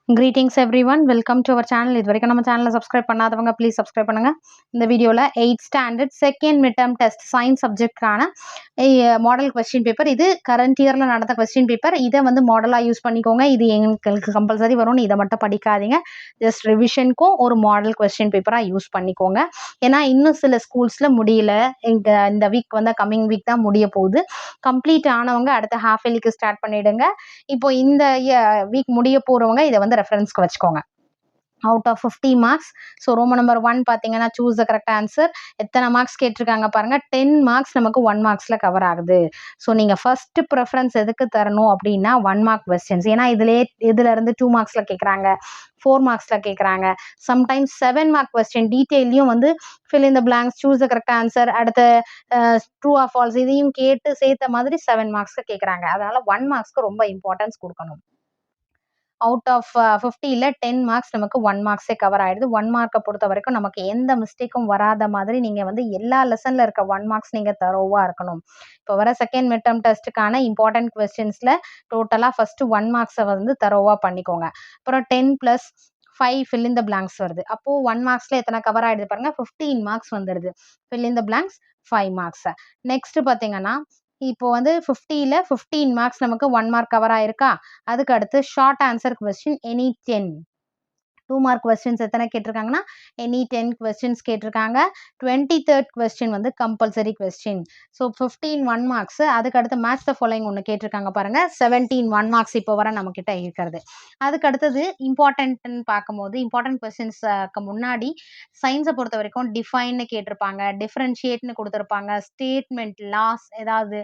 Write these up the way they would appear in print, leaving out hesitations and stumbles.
Greetings everyone, welcome to our channel. இது வரைக்கும் நம்ம சேனலை சப்ஸ்கிரைப் பண்ணாதவங்க ப்ளீஸ் சப்ஸ்கிரைப் பண்ணுங்க. இந்த வீடியோவில் 8th standard second midterm test science சப்ஜெக்ட்கான மாடல் கொஸ்டின் பேப்பர். இது கரண்ட் இயரில் நடந்த கொஸ்டின் பேப்பர். இதை வந்து மாடலாக யூஸ் பண்ணிக்கோங்க. இது எங்களுக்கு கம்பல்சரி வரும்னு இதை மட்டும் படிக்காதீங்க. ஜஸ்ட் ரிவிஷனுக்கும் ஒரு மாடல் கொஸ்டின் பேப்பராக யூஸ் பண்ணிக்கோங்க. ஏன்னா இன்னும் சில ஸ்கூல்ஸில் முடியல, இந்த வீக் வந்து கம்மிங் வீக் தான் முடிய போகுது. கம்ப்ளீட் ஆனவங்க அடுத்த ஹாஃப் இயர்லிக்கு ஸ்டார்ட் பண்ணிவிடுங்க. இப்போ இந்த வீக் முடிய போகிறவங்க இதை வந்து ரெஃபரன்ஸ்க்கு வச்சுக்கோங்க. Out of 50 marks. So Roman number 1 பார்த்தீங்கன்னா சூஸ் த கரெக்ட் ஆன்சர். எத்தனை மார்க்ஸ் கேட்டிருக்காங்க பாருங்க. 10 மார்க்ஸ் நமக்கு 1 மார்க்ஸில் கவர் ஆகுது. ஸோ நீங்கள் ஃபர்ஸ்ட் ப்ரிஃபரன்ஸ் எதுக்கு தரணும் அப்படின்னா 1 மார்க் கொஸ்டின்ஸ். ஏன்னா இதுல இருந்து 2 மார்க்ஸில் கேட்குறாங்க, 4 மார்க்ஸில் கேட்குறாங்க, சம்டைம்ஸ் 7 மார்க் கொஸ்டின் டீட்டெயிலையும் வந்து fill in the blanks, choose the correct answer, அடுத்த ட்ரூ ஆர் ஃபால்ஸ் இதையும் கேட்டு சேர்த்த மாதிரி 7 மார்க்ஸ்க்கு கேட்குறாங்க. அதனால 1 மார்க்ஸ்க்கு ரொம்ப இம்பார்ட்டன்ஸ் கொடுக்கணும். அவுட் ஆஃப் 50ல் 10 மார்க்ஸ் நமக்கு 1 மார்க்ஸே கவர் ஆயிடுது. 1 மார்க்கை பொறுத்த வரைக்கும் நமக்கு எந்த மிஸ்டேக்கும் வராத மாதிரி நீங்கள் வந்து எல்லா லெசனில் இருக்க 1 மார்க்ஸ் நீங்கள் தரோவாக இருக்கணும். இப்போ வர செகண்ட் மிட் டர்ம் டெஸ்ட்டுக்கான இம்பார்ட்டன்ட் கொஸ்டின்ஸில் டோட்டலாக ஃபஸ்ட்டு 1 மார்க்ஸை வந்து தரோவாக பண்ணிக்கோங்க. அப்புறம் 10 + 5 ஃபில் இன் த பிளாங்க்ஸ் வருது. அப்போது 1 மார்க்ஸில் எத்தனை கவர் ஆகிடுது பாருங்கள், 15 மார்க்ஸ் வந்துடுது. Fill in the blanks 5 marks. Next பார்த்தீங்கன்னா இப்போ வந்து 50ல் 15 மார்க்ஸ் நமக்கு 1 மார்க் கவர் ஆயிருக்கா. அதுக்கு அடுத்து short answer question any 10. 2 mark questions எத்தனை கேட்டிருக்காங்கன்னா எனி 10 கொஸ்டின்ஸ் கேட்டிருக்காங்க. 23rd கொஸ்டின் வந்து கம்பல்சரி கொஸ்டின். So 15 1 marks. அதுக்கு அடுத்து மேட்ச் த ஃபாலோயிங் ஒன்று கேட்டிருக்காங்க பாருங்க. 17 1 மார்க்ஸ் இப்போ வர நம்மக்கிட்ட இருக்கிறது. அதுக்கு அடுத்தது இம்பார்ட்டன்ட்னு பார்க்கும்போது இம்பார்ட்டன்ட் கொஸ்டின்ஸ்க்கு முன்னாடி சயின்ஸை பொறுத்த வரைக்கும் டிஃபைன்னு கேட்டிருப்பாங்க, டிஃப்ரென்ஷியேட்னு கொடுத்துருப்பாங்க, ஸ்டேட்மெண்ட், லாஸ், ஏதாவது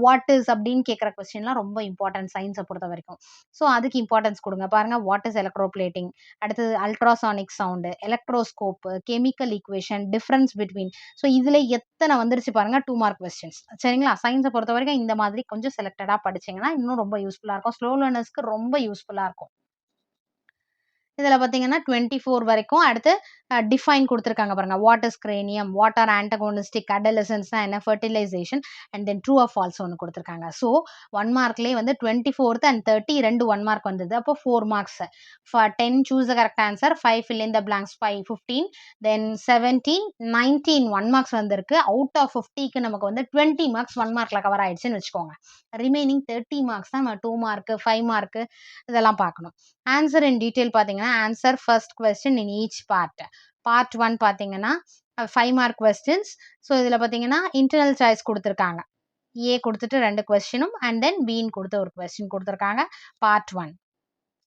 வாட் இஸ் அப்படின்னு கேட்குற கொஸ்டின்லாம் ரொம்ப இம்பார்ட்டன்ட் சயின்ஸை பொறுத்த வரைக்கும். ஸோ அதுக்கு இம்பார்ட்டன்ஸ் கொடுங்க. பாருங்க, வாட் இஸ் எலக்ட்ரோப்ளேட்டிங், அடுத்தது ultrasonic sound, electroscope, chemical equation, difference between. So இதில் எத்தனை வந்துருச்சு பாருங்க, 2 மார்க் கொஸ்டின்ஸ். சரிங்களா? சயின்ஸை பொறுத்த வரைக்கும் இந்த மாதிரி கொஞ்சம் செலக்டடாக படிச்சிங்கன்னா இன்னும் ரொம்ப யூஸ்ஃபுல்லாக இருக்கும். ஸ்லோ லேர்னர்ஸ்க்கு ரொம்ப யூஸ்ஃபுல்லாக இருக்கும். இதில் பார்த்தீங்கன்னா 24 வரைக்கும். அடுத்து டிஃபைன் கொடுத்துருக்காங்க பாருங்க. What is cranium, what are antagonistic, அடலசன்ஸ்னா என்ன, fertilisation, and then true or false ஒன்று கொடுத்துருக்காங்க. ஸோ 1 மார்க்லேயே வந்து 24th and 30 2 1 மார்க் வந்தது. அப்போ 4 marks. 10 choose the correct answer, 5 fill in the blanks, 5 15, then 17 19 1 marks வந்திருக்கு. அவுட் ஆஃப் 50க்கு நமக்கு வந்து 20 மார்க்ஸ் 1 மார்க்கில் கவர் ஆயிடுச்சுன்னு வச்சுக்கோங்க. ரிமைனிங் 30 மார்க்ஸ் தான் நம்ம 2 மார்க்கு 5 மார்க்கு இதெல்லாம் பார்க்கணும். ஆன்சர் இன் டீட்டெயில் பார்த்தீங்கன்னா answer first question in each part. Part 1 பார்த்தீங்கன்னா 5 மார்க் கொஸ்டின்ஸ். ஸோ இதில் பார்த்தீங்கன்னா இன்டர்னல் சாய்ஸ் கொடுத்துருக்காங்க. ஏ கொடுத்துட்டு 2 கொஸ்டினும் அண்ட் தென் பின்னு கொடுத்து ஒரு கொஸ்டின் கொடுத்துருக்காங்க. பார்ட் 1.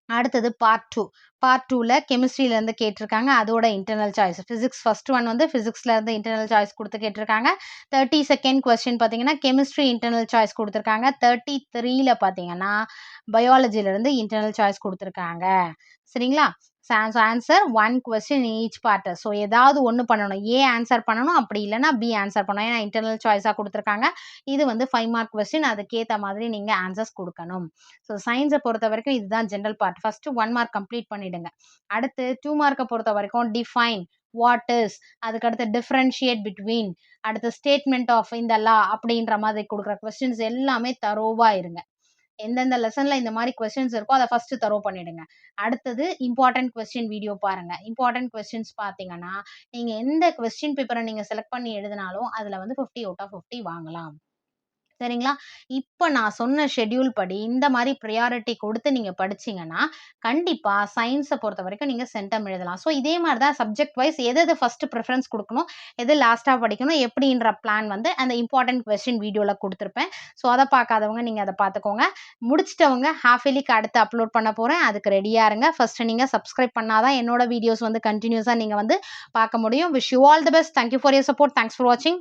அடுத்தது பார்ட் 2. பார்ட் 2ல கெமிஸ்ட்ரியிலேருந்து கேட்டிருக்காங்க, அதோட இன்டர்னல் சாய்ஸ். ஃபிசிக்ஸ் ஃபர்ஸ்ட் 1 வந்து ஃபிசிக்ஸ்லேருந்து இன்டர்னல் சாய்ஸ் கொடுத்து கேட்டிருக்காங்க. 32nd கொஸ்டின் பார்த்தீங்கன்னா கெமிஸ்ட்ரி இன்டர்னல் சாய்ஸ் கொடுத்துருக்காங்க. 33ல பார்த்தீங்கன்னா பயாலஜிலேருந்து இன்டர்னல் சாய்ஸ் கொடுத்துருக்காங்க. சரிங்களா? Answer 1 question each part. So ஏதாவது ஒன்று பண்ணணும். ஏ ஆன்சர் பண்ணணும், அப்படி இல்லைன்னா பி ஆன்சர் பண்ணணும். ஏன்னா இன்டர்னல் சாய்ஸாக கொடுத்துருக்காங்க. இது வந்து 5 மார்க் கொஸ்டின். அதுக்கேற்ற மாதிரி நீங்கள் ஆன்சர்ஸ் கொடுக்கணும். ஸோ சயின்ஸை பொறுத்த வரைக்கும் இதுதான் general part. First 1 mark complete பண்ணிடுங்க. அடுத்து 2 மார்க்கை பொறுத்த வரைக்கும் டிஃபைன், வாட் இஸ், அதுக்கடுத்து டிஃப்ரென்ஷியேட் பிட்வீன், அடுத்து ஸ்டேட்மெண்ட் ஆஃப் இந்த லா அப்படின்ற மாதிரி கொடுக்குற கொஸ்டின்ஸ் எல்லாமே தரோவாக இருங்க. எந்தெந்த லெசன்ல இந்த மாதிரி கொஸ்டின்ஸ் இருக்கோ அதை ஃபர்ஸ்ட் தரோ பண்ணிடுங்க. அடுத்தது இம்பார்ட்டன்ட் கொஸ்டின் வீடியோ பாருங்க. இம்பார்ட்டன்ட் கொஸ்டின்ஸ் பார்த்தீங்கன்னா நீங்க எந்த கொஸ்டின் பேப்பரை நீங்க செலக்ட் பண்ணி எழுதினாலும் அதுல வந்து 50 out of 50 வாங்கலாம். சரிங்களா? இப்போ நான் சொன்ன ஷெட்யூல் படி இந்த மாதிரி ப்ரியாரிட்டி கொடுத்து நீங்கள் படிச்சிங்கன்னா கண்டிப்பாக சயின்ஸை பொறுத்த வரைக்கும் நீங்கள் சென்டம் எழுதலாம். ஸோ இதே மாதிரி தான் சப்ஜெக்ட் வைஸ் எது ஃபஸ்ட்டு ப்ரிஃபரன்ஸ் கொடுக்கணும், எது லாஸ்ட்டாக படிக்கணும், எப்படின்ற பிளான் வந்து அந்த இம்பார்ட்டன்ட் கொஸ்டின் வீடியோவில் கொடுத்துருப்பேன். ஸோ அதை பார்க்காதவங்க நீங்கள் அதை பார்த்துக்கோங்க. முடிச்சிட்டவங்க ஹாஃப் இயர்லிக்கு அடுத்து அப்லோட் பண்ண போகிறேன், அதுக்கு ரெடியாக இருங்க. ஃபஸ்ட்டு நீங்கள் சப்ஸ்கிரைப் பண்ணாதான் என்னோட வீடியோஸ் வந்து கண்டினியூஸாக நீங்கள் வந்து பார்க்க முடியும். Wish you all the best. Thank you for your support. Thanks for வாட்சிங்.